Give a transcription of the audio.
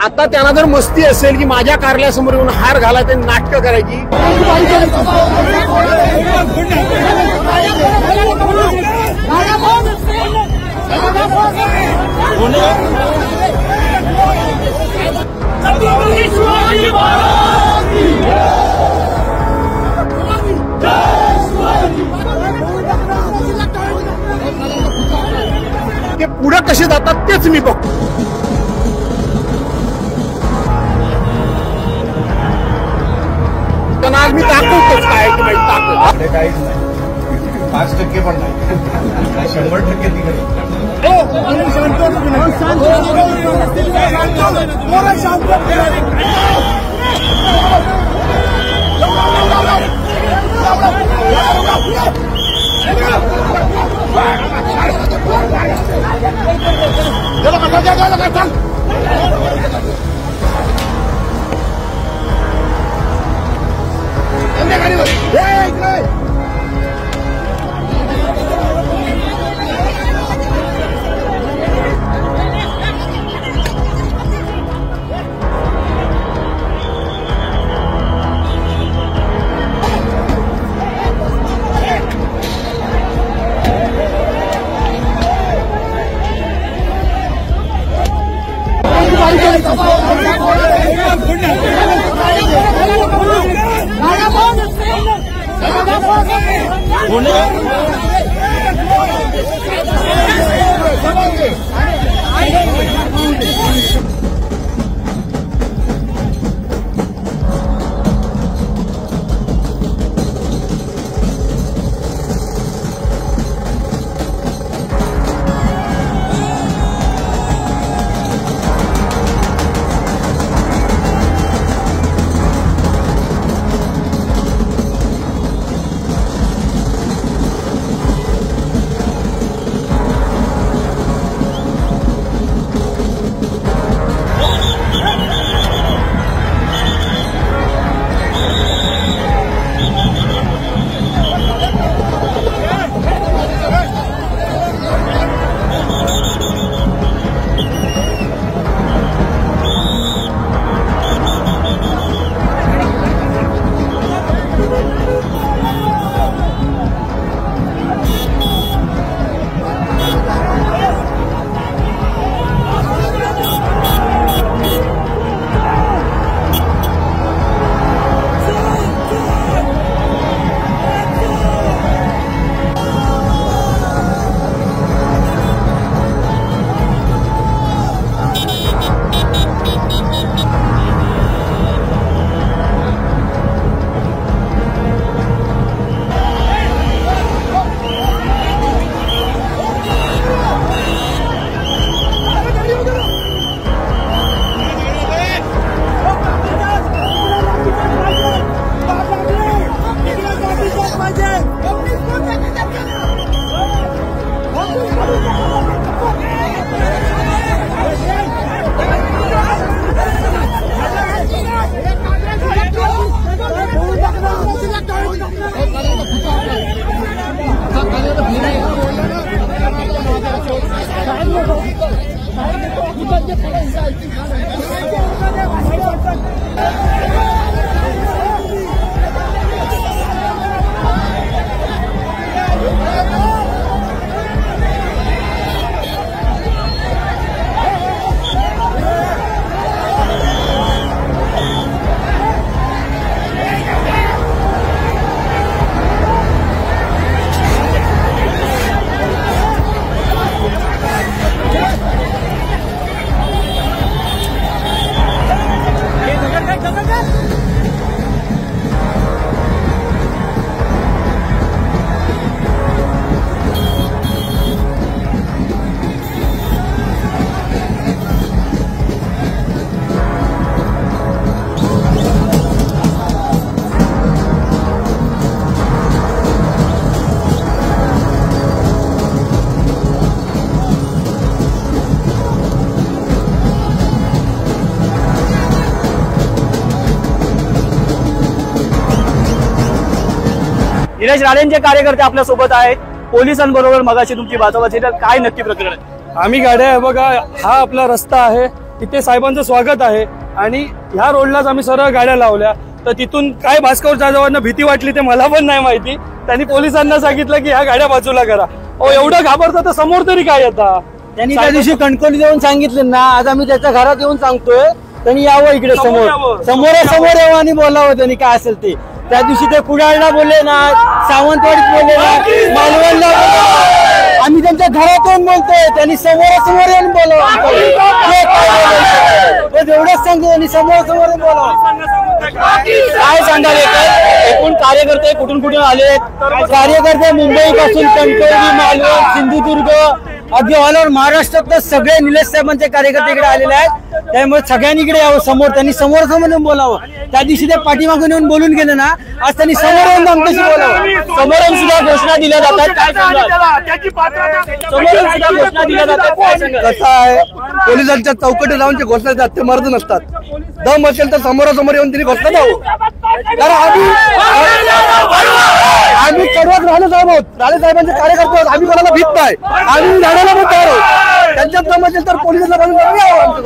आता त्यांना जर मस्ती असेल की माझ्या कार्यालयासमोर येऊन हार घालायचे नाटकं करायची, ते पुढे कसे जातात तेच मी बघतो. त्यांना आज मी दाखवतोच काय की बाई ताकद काहीच नाही, 5% पण नाही, 100% तिकडे. निलेश राणेंचे कार्यकर्ते आपल्या सोबत आहेत, पोलिसांबरोबर मगाशी तुमची बाचाबाची, काय नक्की प्रकरण आहे? आम्ही गाड्या बघा, हा आपला रस्ता आहे, इथे साहेबांचं स्वागत आहे आणि ह्या रोडलाच आम्ही सरळ गाड्या लावल्या. तर तिथून काय भास्कर जाधवांना भीती वाटली ते मला पण नाही माहिती. त्यांनी पोलिसांना सांगितलं की ह्या गाड्या बाजूला करा. एवढं घाबरतं तर समोर तरी काय येतात. त्यांनी त्या दिवशी कणकवली देऊन सांगितले ना, आज आम्ही त्याच्या घरात येऊन सांगतोय त्यांनी यावं इकडे समोरासमोर यावं आणि बोलावं त्यांनी काय असेल ते. त्या दिवशी ते कुडाळला बोलले ना, सावंतवाडीत बोलले ना, मालवणला बोलले. आम्ही त्यांच्या घरात येऊन बोलतोय, त्यांनी समोरासमोर येऊन बोलावं. एवढंच सांगतो, त्यांनी समोरासमोर येऊन बोलावं. काय सांगाल एकूण कार्यकर्ते कुठून कुठून आले? कार्यकर्ते मुंबई पासून कणकवली, मालवण, सिंधुदुर्ग, अगदी ऑल ओव्हर महाराष्ट्रात सगळे निलेश साहेबांचे कार्यकर्ते इकडे आलेले आहेत. त्यामुळे सगळ्यांनी इकडे यावं समोर. त्यांनी समोरासमोर येऊन बोलावं. त्या दिवशी ते पाठीमागून येऊन बोलून गेले ना, आज त्यांनी समोर येऊन आमच्याशी बोलावं. समोरून सुद्धा घोषणा दिल्या जातात. काय सांगाल? समोरून सुद्धा घोषणा दिल्या जातात. काय सांगाल? कसं आहे, पोलिसांच्या चौकटी जाऊन जे घोषणा देतात ते मर्द नसतात. दम असेल तर समोरासमोर येऊन त्यांनी घोषणा द्यावं. कारण आम्ही सर्वात राणे साहेब आहोत, राणे साहेबांचे कार्यकर्ते आहोत. आम्ही कोणाला भीत नाही, आम्ही लढायला पण तयार आहोत. त्यांच्यात दम असेल तर पोलिसांना बाजूला यावं.